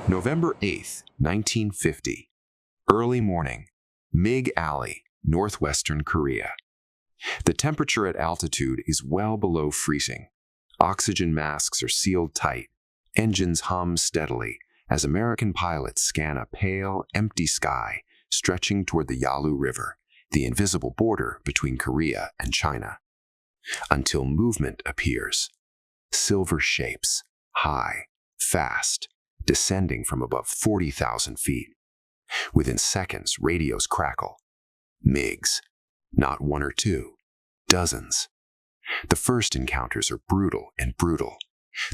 November 8, 1950. Early morning. MiG Alley, northwestern Korea. The temperature at altitude is well below freezing. Oxygen masks are sealed tight. Engines hum steadily as American pilots scan a pale, empty sky stretching toward the Yalu River, the invisible border between Korea and China. Until movement appears. Silver shapes, high, fast, descending from above 40,000 feet. Within seconds, radios crackle. MiGs, not one or two, dozens. The first encounters are brutal and brutal.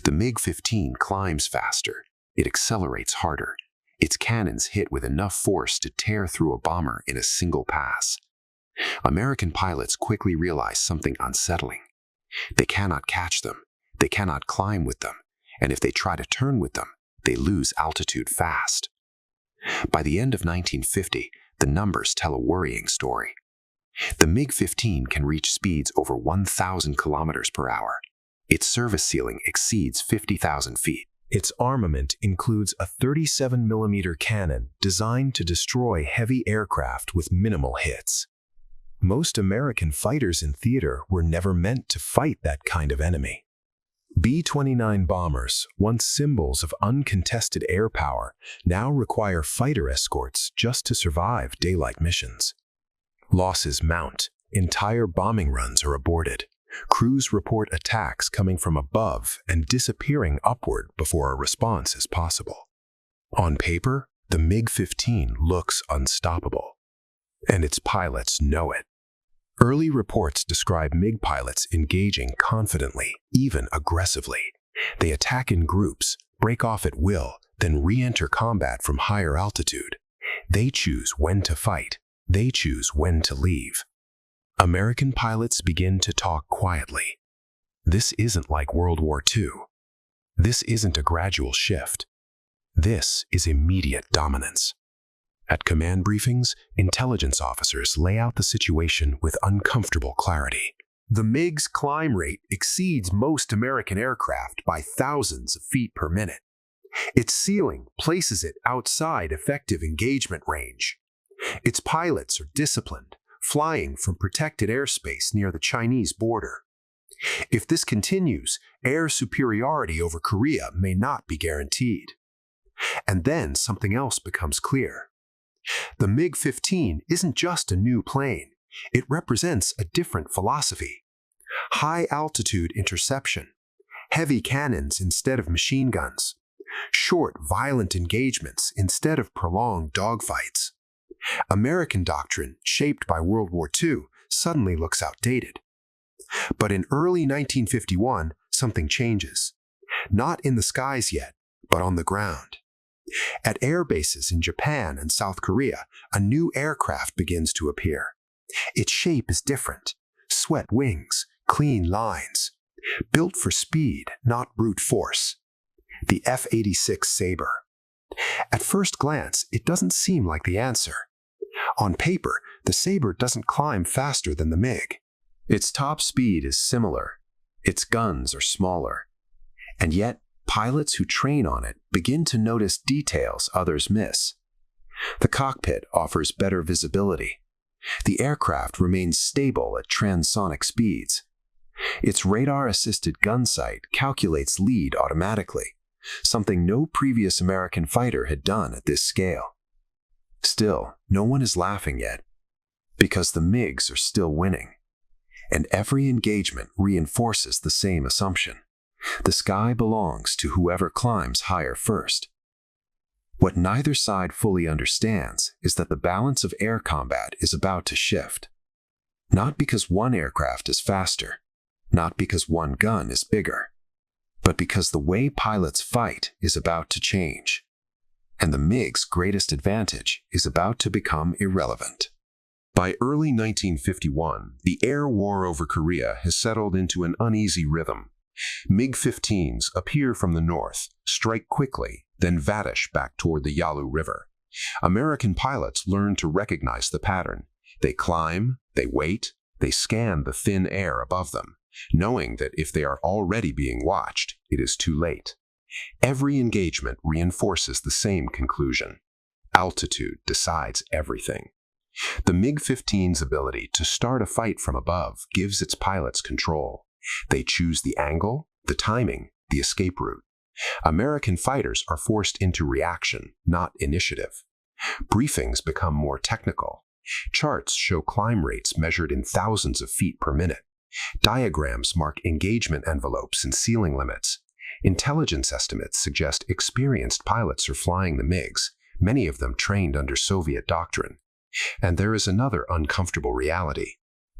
The MiG-15 climbs faster. It accelerates harder. Its cannons hit with enough force to tear through a bomber in a single pass. American pilots quickly realize something unsettling. They cannot catch them. They cannot climb with them. And if they try to turn with them, they lose altitude fast. By the end of 1950, the numbers tell a worrying story. The MiG-15 can reach speeds over 1,000 kilometers per hour. Its service ceiling exceeds 50,000 feet. Its armament includes a 37mm cannon designed to destroy heavy aircraft with minimal hits. Most American fighters in theater were never meant to fight that kind of enemy. B-29 bombers, once symbols of uncontested air power, now require fighter escorts just to survive daylight missions. Losses mount. Entire bombing runs are aborted. Crews report attacks coming from above and disappearing upward before a response is possible. On paper, the MiG-15 looks unstoppable, and its pilots know it. Early reports describe MiG pilots engaging confidently, even aggressively. They attack in groups, break off at will, then re-enter combat from higher altitude. They choose when to fight. They choose when to leave. American pilots begin to talk quietly. This isn't like World War II. This isn't a gradual shift. This is immediate dominance. At command briefings, intelligence officers lay out the situation with uncomfortable clarity. The MiG's climb rate exceeds most American aircraft by thousands of feet per minute. Its ceiling places it outside effective engagement range. Its pilots are disciplined, flying from protected airspace near the Chinese border. If this continues, air superiority over Korea may not be guaranteed. And then something else becomes clear. The MiG-15 isn't just a new plane. It represents a different philosophy. High-altitude interception, heavy cannons instead of machine guns, short, violent engagements instead of prolonged dogfights. American doctrine, shaped by World War II, suddenly looks outdated. But in early 1951, something changes. Not in the skies yet, but on the ground. At air bases in Japan and South Korea, a new aircraft begins to appear. Its shape is different. Sweat wings, clean lines. Built for speed, not brute force. The F-86 Sabre. At first glance, it doesn't seem like the answer. On paper, the Sabre doesn't climb faster than the MiG. Its top speed is similar. Its guns are smaller. And yet, pilots who train on it begin to notice details others miss. The cockpit offers better visibility. The aircraft remains stable at transonic speeds. Its radar-assisted gunsight calculates lead automatically, something no previous American fighter had done at this scale. Still, no one is laughing yet, because the MiGs are still winning. And every engagement reinforces the same assumption. The sky belongs to whoever climbs higher first. What neither side fully understands is that the balance of air combat is about to shift. Not because one aircraft is faster, not because one gun is bigger, but because the way pilots fight is about to change. And the MiG's greatest advantage is about to become irrelevant. By early 1951, the air war over Korea has settled into an uneasy rhythm. MiG-15s appear from the north, strike quickly, then vanish back toward the Yalu River. American pilots learn to recognize the pattern. They climb, they wait, they scan the thin air above them, knowing that if they are already being watched, it is too late. Every engagement reinforces the same conclusion. Altitude decides everything. The MiG-15's ability to start a fight from above gives its pilots control. They choose the angle, the timing, the escape route. American fighters are forced into reaction, not initiative. Briefings become more technical. Charts show climb rates measured in thousands of feet per minute. Diagrams mark engagement envelopes and ceiling limits. Intelligence estimates suggest experienced pilots are flying the MiGs, many of them trained under Soviet doctrine. And there is another uncomfortable reality.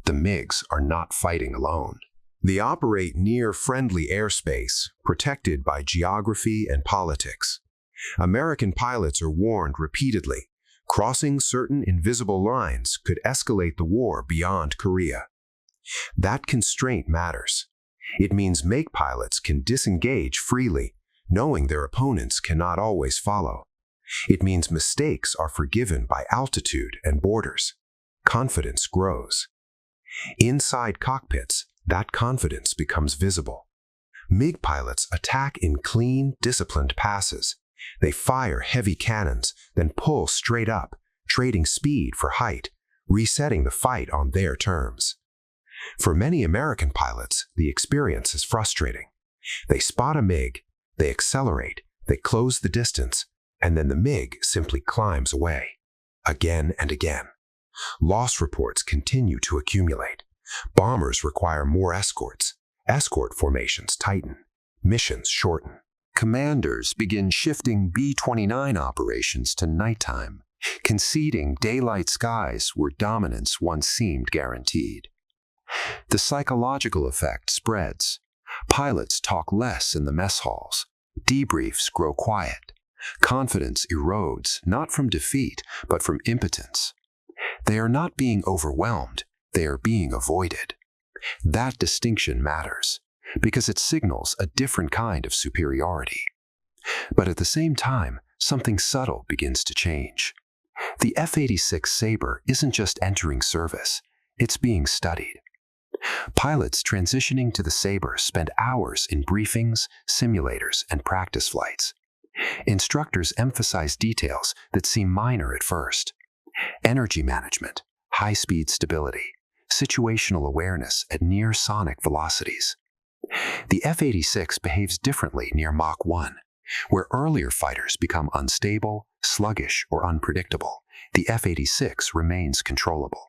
The MiGs are not fighting alone. They operate near friendly airspace, protected by geography and politics. American pilots are warned repeatedly. Crossing certain invisible lines could escalate the war beyond Korea. That constraint matters. It means MiG pilots can disengage freely, knowing their opponents cannot always follow. It means mistakes are forgiven by altitude and borders. Confidence grows. Inside cockpits, that confidence becomes visible. MiG pilots attack in clean, disciplined passes. They fire heavy cannons, then pull straight up, trading speed for height, resetting the fight on their terms. For many American pilots, the experience is frustrating. They spot a MiG, they accelerate, they close the distance, and then the MiG simply climbs away. Again and again. Loss reports continue to accumulate. Bombers require more escorts. Escort formations tighten. Missions shorten. Commanders begin shifting B-29 operations to nighttime, conceding daylight skies where dominance once seemed guaranteed. The psychological effect spreads. Pilots talk less in the mess halls. Debriefs grow quiet. Confidence erodes, not from defeat, but from impotence. They are not being overwhelmed, they are being avoided. That distinction matters, because it signals a different kind of superiority. But at the same time, something subtle begins to change. The F-86 Sabre isn't just entering service, it's being studied. Pilots transitioning to the Sabre spend hours in briefings, simulators, and practice flights. Instructors emphasize details that seem minor at first. Energy management, high-speed stability, situational awareness at near-sonic velocities. The F-86 behaves differently near Mach 1, where earlier fighters become unstable, sluggish, or unpredictable. The F-86 remains controllable.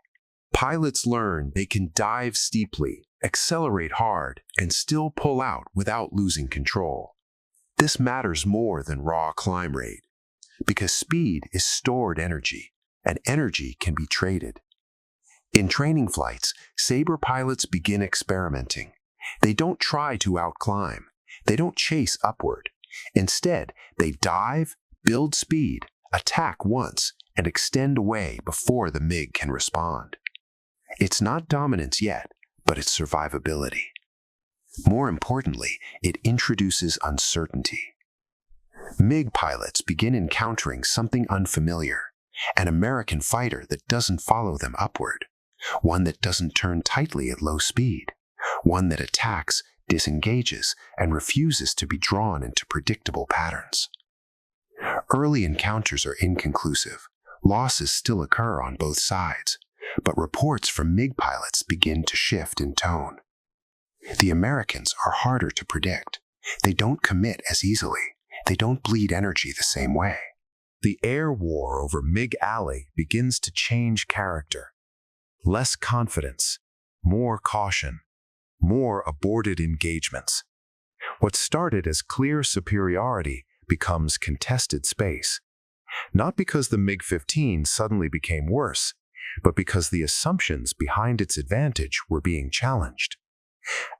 Pilots learn they can dive steeply, accelerate hard, and still pull out without losing control. This matters more than raw climb rate, because speed is stored energy, and energy can be traded. In training flights, Sabre pilots begin experimenting. They don't try to outclimb. They don't chase upward. Instead, they dive, build speed, attack once, and extend away before the MiG can respond. It's not dominance yet, but it's survivability. More importantly, it introduces uncertainty. MiG pilots begin encountering something unfamiliar, an American fighter that doesn't follow them upward, one that doesn't turn tightly at low speed, one that attacks, disengages, and refuses to be drawn into predictable patterns. Early encounters are inconclusive. Losses still occur on both sides, but reports from MiG pilots begin to shift in tone. The Americans are harder to predict. They don't commit as easily. They don't bleed energy the same way. The air war over MiG Alley begins to change character. Less confidence, more caution, more aborted engagements. What started as clear superiority becomes contested space. Not because the MiG-15 suddenly became worse, but because the assumptions behind its advantage were being challenged.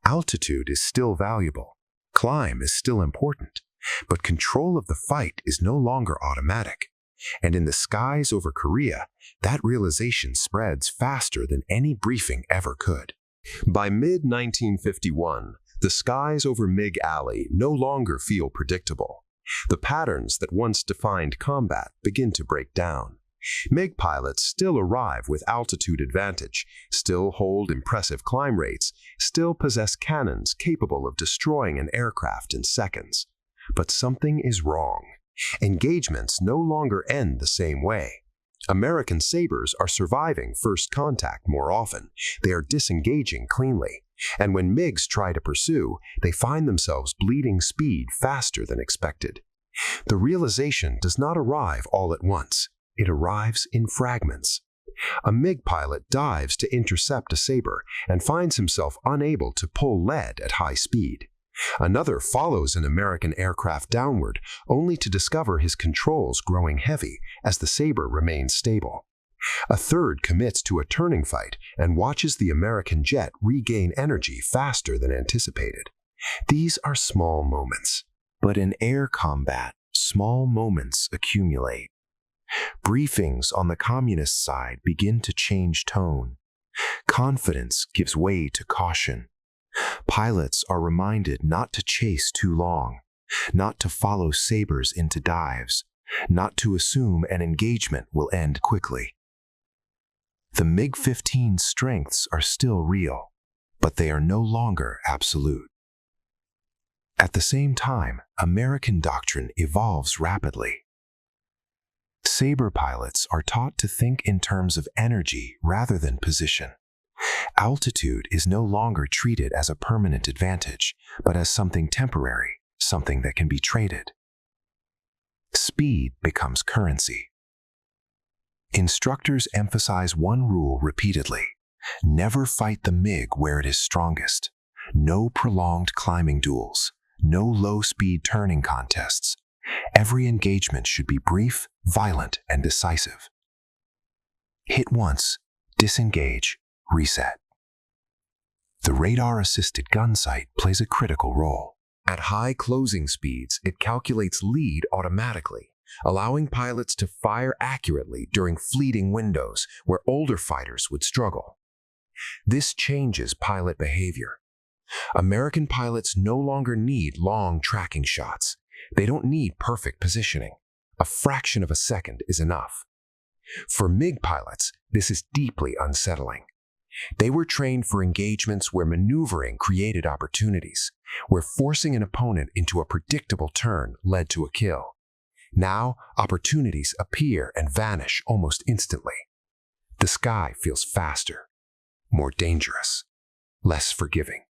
Altitude is still valuable, climb is still important, but control of the fight is no longer automatic. And in the skies over Korea, that realization spreads faster than any briefing ever could. By mid-1951, the skies over MiG Alley no longer feel predictable. The patterns that once defined combat begin to break down. MiG pilots still arrive with altitude advantage, still hold impressive climb rates, still possess cannons capable of destroying an aircraft in seconds. But something is wrong. Engagements no longer end the same way. American Sabres are surviving first contact more often. They are disengaging cleanly. And when MiGs try to pursue, they find themselves bleeding speed faster than expected. The realization does not arrive all at once. It arrives in fragments. A MiG pilot dives to intercept a Sabre and finds himself unable to pull lead at high speed. Another follows an American aircraft downward, only to discover his controls growing heavy as the Sabre remains stable. A third commits to a turning fight and watches the American jet regain energy faster than anticipated. These are small moments. But in air combat, small moments accumulate. Briefings on the communist side begin to change tone. Confidence gives way to caution. Pilots are reminded not to chase too long, not to follow Sabres into dives, not to assume an engagement will end quickly. The MiG-15's strengths are still real, but they are no longer absolute. At the same time, American doctrine evolves rapidly. Sabre pilots are taught to think in terms of energy rather than position. Altitude is no longer treated as a permanent advantage, but as something temporary, something that can be traded. Speed becomes currency. Instructors emphasize one rule repeatedly: never fight the MiG where it is strongest. No prolonged climbing duels, no low-speed turning contests. Every engagement should be brief, violent, and decisive. Hit once, disengage, reset. The radar-assisted gunsight plays a critical role. At high closing speeds, it calculates lead automatically, allowing pilots to fire accurately during fleeting windows where older fighters would struggle. This changes pilot behavior. American pilots no longer need long tracking shots. They don't need perfect positioning. A fraction of a second is enough. For MiG pilots, this is deeply unsettling. They were trained for engagements where maneuvering created opportunities, where forcing an opponent into a predictable turn led to a kill. Now, opportunities appear and vanish almost instantly. The sky feels faster, more dangerous, less forgiving.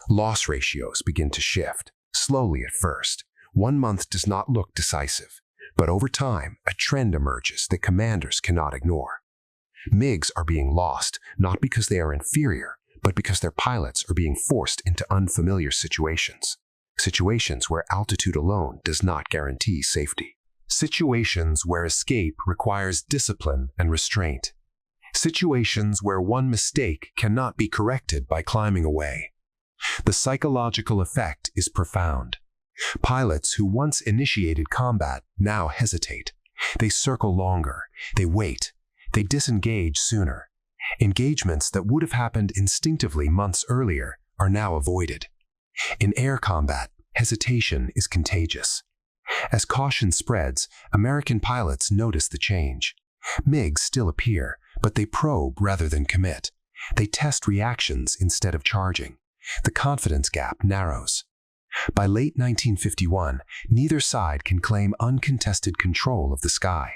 Loss ratios begin to shift, slowly at first. 1 month does not look decisive, but over time, a trend emerges that commanders cannot ignore. MiGs are being lost not because they are inferior, but because their pilots are being forced into unfamiliar situations. Situations where altitude alone does not guarantee safety. Situations where escape requires discipline and restraint. Situations where one mistake cannot be corrected by climbing away. The psychological effect is profound. Pilots who once initiated combat now hesitate. They circle longer. They wait. They disengage sooner. Engagements that would have happened instinctively months earlier are now avoided. In air combat, hesitation is contagious. As caution spreads, American pilots notice the change. MiGs still appear, but they probe rather than commit. They test reactions instead of charging. The confidence gap narrows. By late 1951, neither side can claim uncontested control of the sky,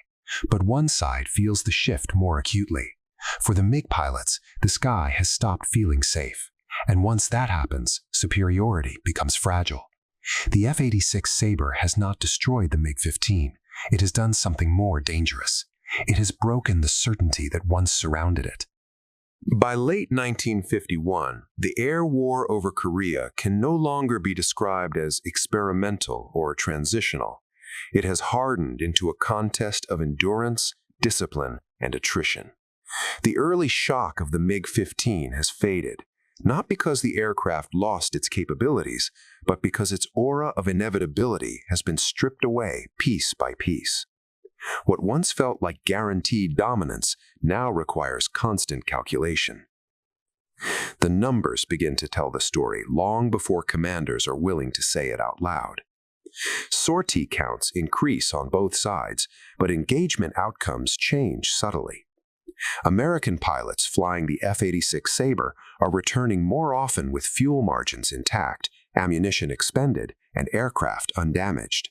but one side feels the shift more acutely. For the MiG pilots, the sky has stopped feeling safe, and once that happens, superiority becomes fragile. The F-86 Sabre has not destroyed the MiG-15. It has done something more dangerous. It has broken the certainty that once surrounded it. By late 1951, the air war over Korea can no longer be described as experimental or transitional. It has hardened into a contest of endurance, discipline, and attrition. The early shock of the MiG-15 has faded, not because the aircraft lost its capabilities, but because its aura of inevitability has been stripped away piece by piece. What once felt like guaranteed dominance now requires constant calculation. The numbers begin to tell the story long before commanders are willing to say it out loud. Sortie counts increase on both sides, but engagement outcomes change subtly. American pilots flying the F-86 Sabre are returning more often with fuel margins intact ammunition expended, and aircraft undamaged.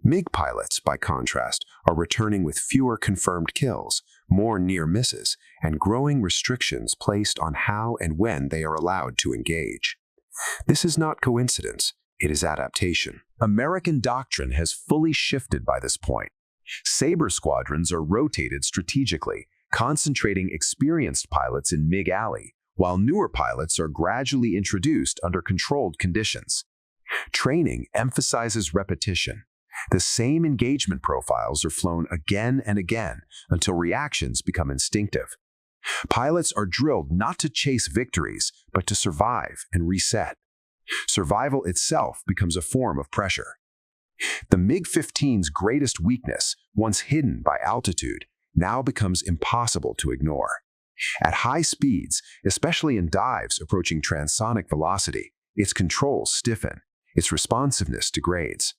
MiG pilots, by contrast, are returning with fewer confirmed kills, more near misses, and growing restrictions placed on how and when they are allowed to engage. This is not coincidence, it is adaptation. American doctrine has fully shifted by this point. Sabre squadrons are rotated strategically, concentrating experienced pilots in MiG Alley, while newer pilots are gradually introduced under controlled conditions. Training emphasizes repetition. The same engagement profiles are flown again and again until reactions become instinctive. Pilots are drilled not to chase victories, but to survive and reset. Survival itself becomes a form of pressure. The MiG-15's greatest weakness, once hidden by altitude, now becomes impossible to ignore. At high speeds, especially in dives approaching transonic velocity, its controls stiffen, its responsiveness degrades.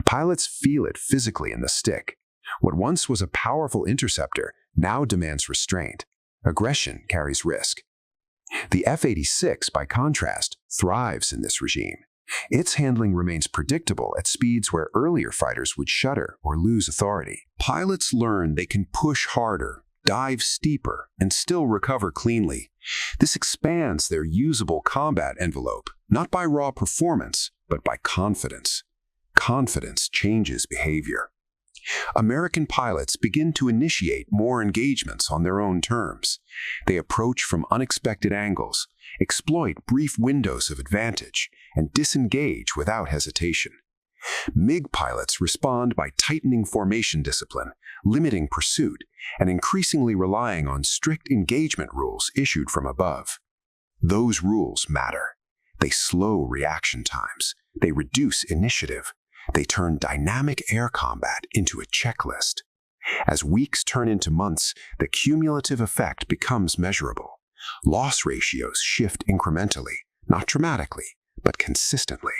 Pilots feel it physically in the stick. What once was a powerful interceptor now demands restraint. Aggression carries risk. The F-86, by contrast, thrives in this regime. Its handling remains predictable at speeds where earlier fighters would shudder or lose authority. Pilots learn they can push harder, dive steeper, and still recover cleanly. This expands their usable combat envelope, not by raw performance, but by confidence. Confidence changes behavior. American pilots begin to initiate more engagements on their own terms. They approach from unexpected angles, exploit brief windows of advantage, and disengage without hesitation. MiG pilots respond by tightening formation discipline, limiting pursuit, and increasingly relying on strict engagement rules issued from above. Those rules matter. They slow reaction times. They reduce initiative. They turn dynamic air combat into a checklist. As weeks turn into months, the cumulative effect becomes measurable. Loss ratios shift incrementally, not dramatically, but consistently.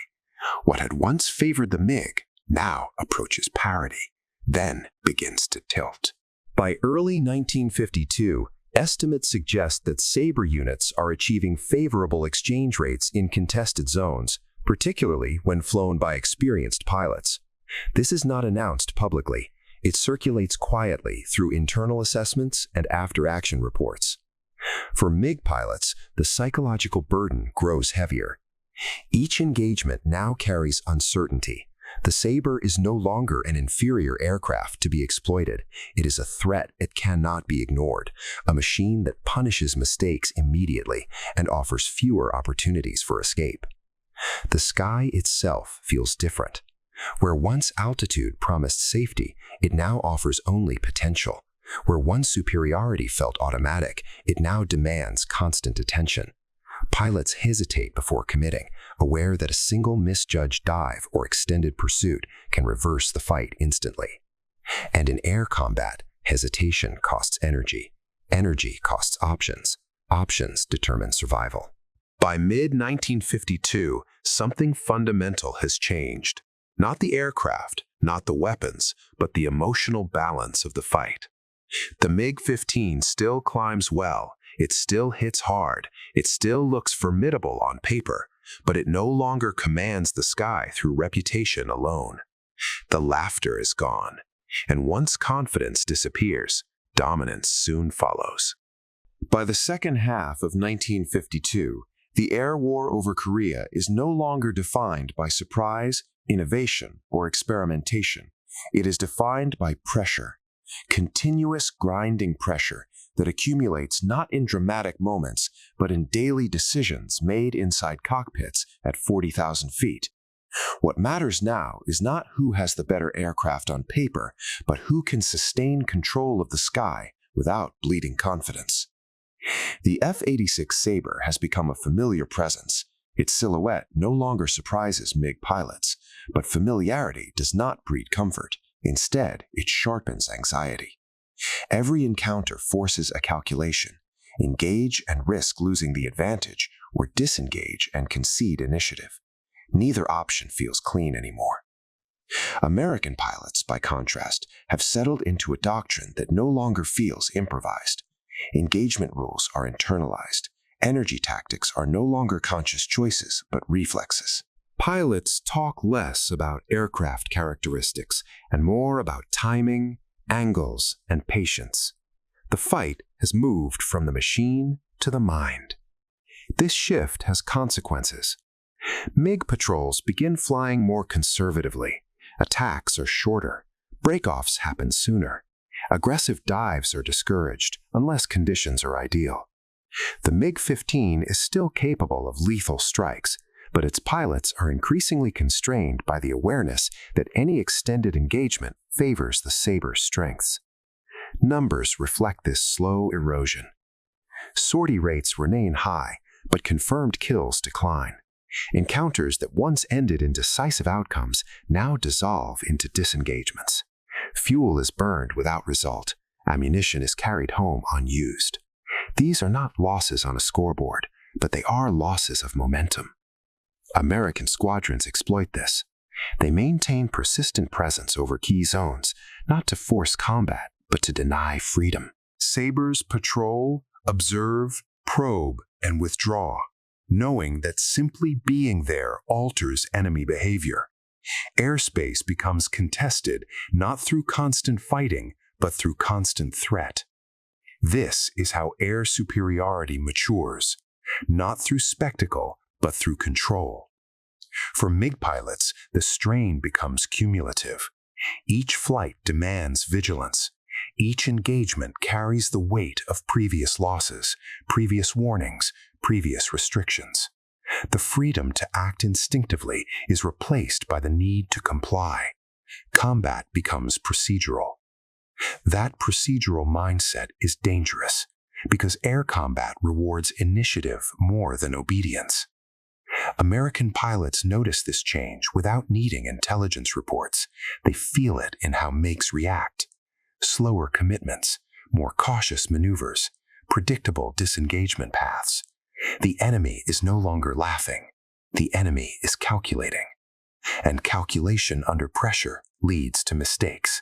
What had once favored the MiG now approaches parity, then begins to tilt. By early 1952, estimates suggest that Sabre units are achieving favorable exchange rates in contested zones, particularly when flown by experienced pilots. This is not announced publicly. It circulates quietly through internal assessments and after-action reports. For MiG pilots, the psychological burden grows heavier. Each engagement now carries uncertainty. The Sabre is no longer an inferior aircraft to be exploited. It is a threat it cannot be ignored, a machine that punishes mistakes immediately and offers fewer opportunities for escape. The sky itself feels different. Where once altitude promised safety, it now offers only potential. Where once superiority felt automatic, it now demands constant attention. Pilots hesitate before committing, aware that a single misjudged dive or extended pursuit can reverse the fight instantly. And in air combat, hesitation costs energy. Energy costs options. Options determine survival. By mid-1952, something fundamental has changed. Not the aircraft, not the weapons, but the emotional balance of the fight. The MiG-15 still climbs well, it still hits hard, it still looks formidable on paper, but it no longer commands the sky through reputation alone. The laughter is gone, and once confidence disappears, dominance soon follows. By the second half of 1952, the air war over Korea is no longer defined by surprise, innovation, or experimentation. It is defined by pressure, continuous grinding pressure that accumulates not in dramatic moments, but in daily decisions made inside cockpits at 40,000 feet. What matters now is not who has the better aircraft on paper, but who can sustain control of the sky without bleeding confidence. The F-86 Sabre has become a familiar presence. Its silhouette no longer surprises MiG pilots, but familiarity does not breed comfort. Instead, it sharpens anxiety. Every encounter forces a calculation: engage and risk losing the advantage, or disengage and concede initiative. Neither option feels clean anymore. American pilots, by contrast, have settled into a doctrine that no longer feels improvised. Engagement rules are internalized. Energy tactics are no longer conscious choices, but reflexes. Pilots talk less about aircraft characteristics and more about timing, angles, and patience. The fight has moved from the machine to the mind. This shift has consequences. MiG patrols begin flying more conservatively. Attacks are shorter. Breakoffs happen sooner. Aggressive dives are discouraged unless conditions are ideal. The MiG-15 is still capable of lethal strikes, but its pilots are increasingly constrained by the awareness that any extended engagement favors the Sabre's strengths. Numbers reflect this slow erosion. Sortie rates remain high, but confirmed kills decline. Encounters that once ended in decisive outcomes now dissolve into disengagements. Fuel is burned without result. Ammunition is carried home unused. These are not losses on a scoreboard, but they are losses of momentum. American squadrons exploit this. They maintain persistent presence over key zones, not to force combat, but to deny freedom. Sabres patrol, observe, probe, and withdraw, knowing that simply being there alters enemy behavior. Airspace becomes contested not through constant fighting, but through constant threat. This is how air superiority matures, not through spectacle, but through control. For MiG pilots, the strain becomes cumulative. Each flight demands vigilance. Each engagement carries the weight of previous losses, previous warnings, previous restrictions. The freedom to act instinctively is replaced by the need to comply. Combat becomes procedural. That procedural mindset is dangerous because air combat rewards initiative more than obedience. American pilots notice this change without needing intelligence reports. They feel it in how MiGs react. Slower commitments, more cautious maneuvers, predictable disengagement paths. The enemy is no longer laughing. The enemy is calculating. And calculation under pressure leads to mistakes.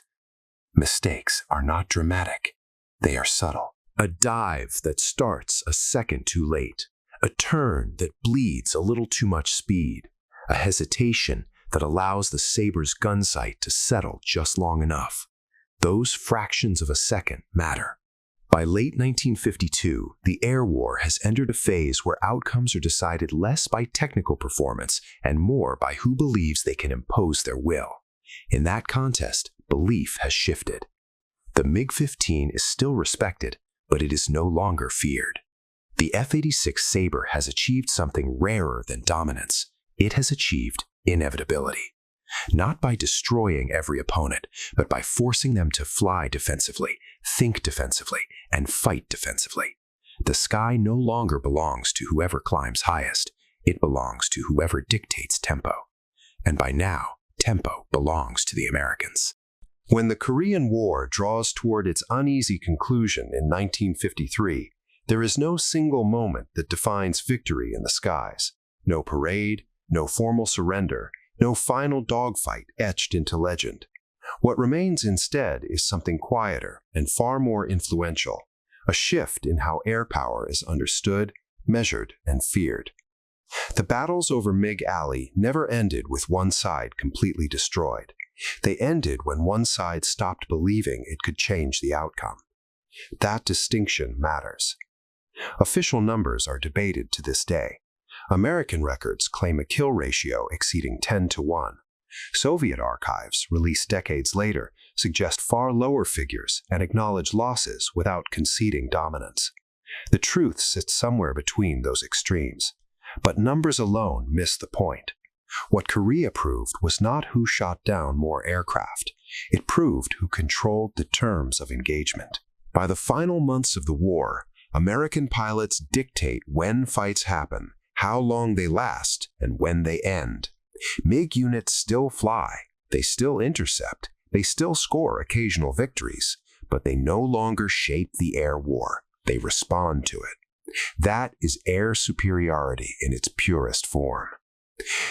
Mistakes are not dramatic. They are subtle. A dive that starts a second too late. A turn that bleeds a little too much speed. A hesitation that allows the Sabre's gunsight to settle just long enough. Those fractions of a second matter. By late 1952, the air war has entered a phase where outcomes are decided less by technical performance and more by who believes they can impose their will. In that contest, belief has shifted. The MiG-15 is still respected, but it is no longer feared. The F-86 Sabre has achieved something rarer than dominance. It has achieved inevitability. Not by destroying every opponent, but by forcing them to fly defensively, think defensively, and fight defensively. The sky no longer belongs to whoever climbs highest. It belongs to whoever dictates tempo. And by now, tempo belongs to the Americans. When the Korean War draws toward its uneasy conclusion in 1953, there is no single moment that defines victory in the skies. No parade, no formal surrender, no final dogfight etched into legend. What remains instead is something quieter and far more influential, a shift in how air power is understood, measured, and feared. The battles over MiG Alley never ended with one side completely destroyed. They ended when one side stopped believing it could change the outcome. That distinction matters. Official numbers are debated to this day. American records claim a kill ratio exceeding 10-1. Soviet archives, released decades later, suggest far lower figures and acknowledge losses without conceding dominance. The truth sits somewhere between those extremes. But numbers alone miss the point. What Korea proved was not who shot down more aircraft. It proved who controlled the terms of engagement. By the final months of the war, American pilots dictate when fights happen, how long they last, and when they end. MiG units still fly, they still intercept, they still score occasional victories, but they no longer shape the air war. They respond to it. That is air superiority in its purest form.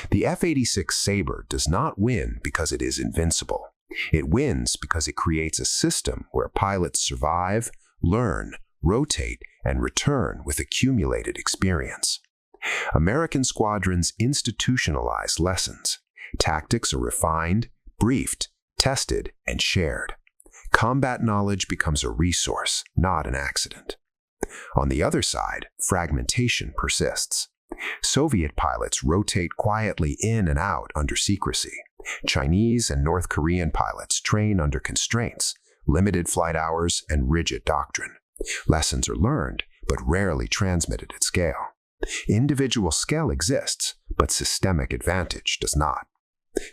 The F-86 Sabre does not win because it is invincible. It wins because it creates a system where pilots survive, learn, rotate, and return with accumulated experience. American squadrons institutionalize lessons. Tactics are refined, briefed, tested, and shared. Combat knowledge becomes a resource, not an accident. On the other side, fragmentation persists. Soviet pilots rotate quietly in and out under secrecy. Chinese and North Korean pilots train under constraints, limited flight hours, and rigid doctrine. Lessons are learned, but rarely transmitted at scale. Individual skill exists, but systemic advantage does not.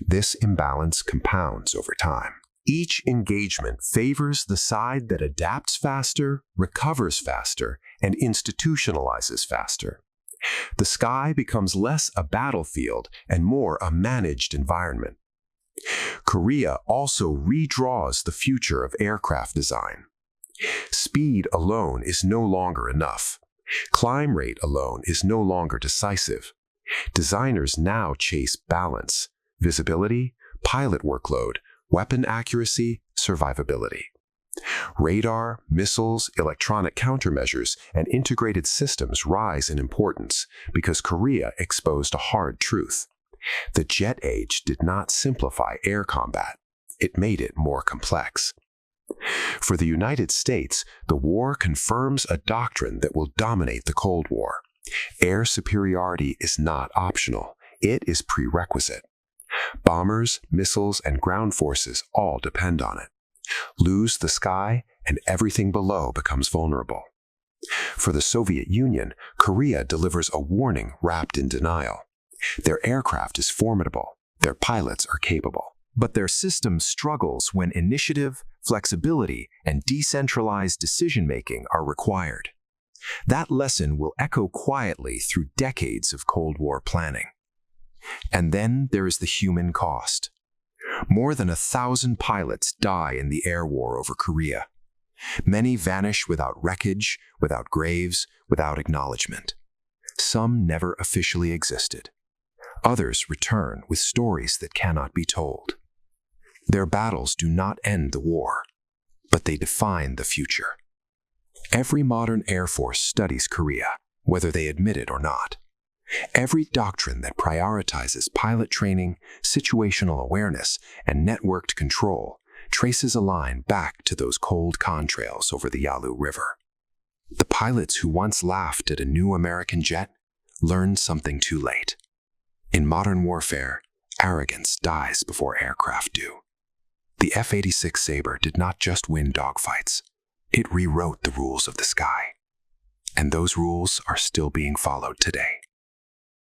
This imbalance compounds over time. Each engagement favors the side that adapts faster, recovers faster, and institutionalizes faster. The sky becomes less a battlefield and more a managed environment. Korea also redraws the future of aircraft design. Speed alone is no longer enough. Climb rate alone is no longer decisive. Designers now chase balance, visibility, pilot workload, weapon accuracy, survivability. Radar, missiles, electronic countermeasures, and integrated systems rise in importance because Korea exposed a hard truth. The jet age did not simplify air combat. It made it more complex. For the United States, the war confirms a doctrine that will dominate the Cold War. Air superiority is not optional. It is prerequisite. Bombers, missiles, and ground forces all depend on it. Lose the sky, and everything below becomes vulnerable. For the Soviet Union, Korea delivers a warning wrapped in denial. Their aircraft is formidable. Their pilots are capable. But their system struggles when initiative, flexibility, and decentralized decision-making are required. That lesson will echo quietly through decades of Cold War planning. And then there is the human cost. More than 1,000 pilots die in the air war over Korea. Many vanish without wreckage, without graves, without acknowledgement. Some never officially existed. Others return with stories that cannot be told. Their battles do not end the war, but they define the future. Every modern Air Force studies Korea, whether they admit it or not. Every doctrine that prioritizes pilot training, situational awareness, and networked control traces a line back to those cold contrails over the Yalu River. The pilots who once laughed at a new American jet learned something too late. In modern warfare, arrogance dies before aircraft do. The F-86 Sabre did not just win dogfights. It rewrote the rules of the sky. And those rules are still being followed today.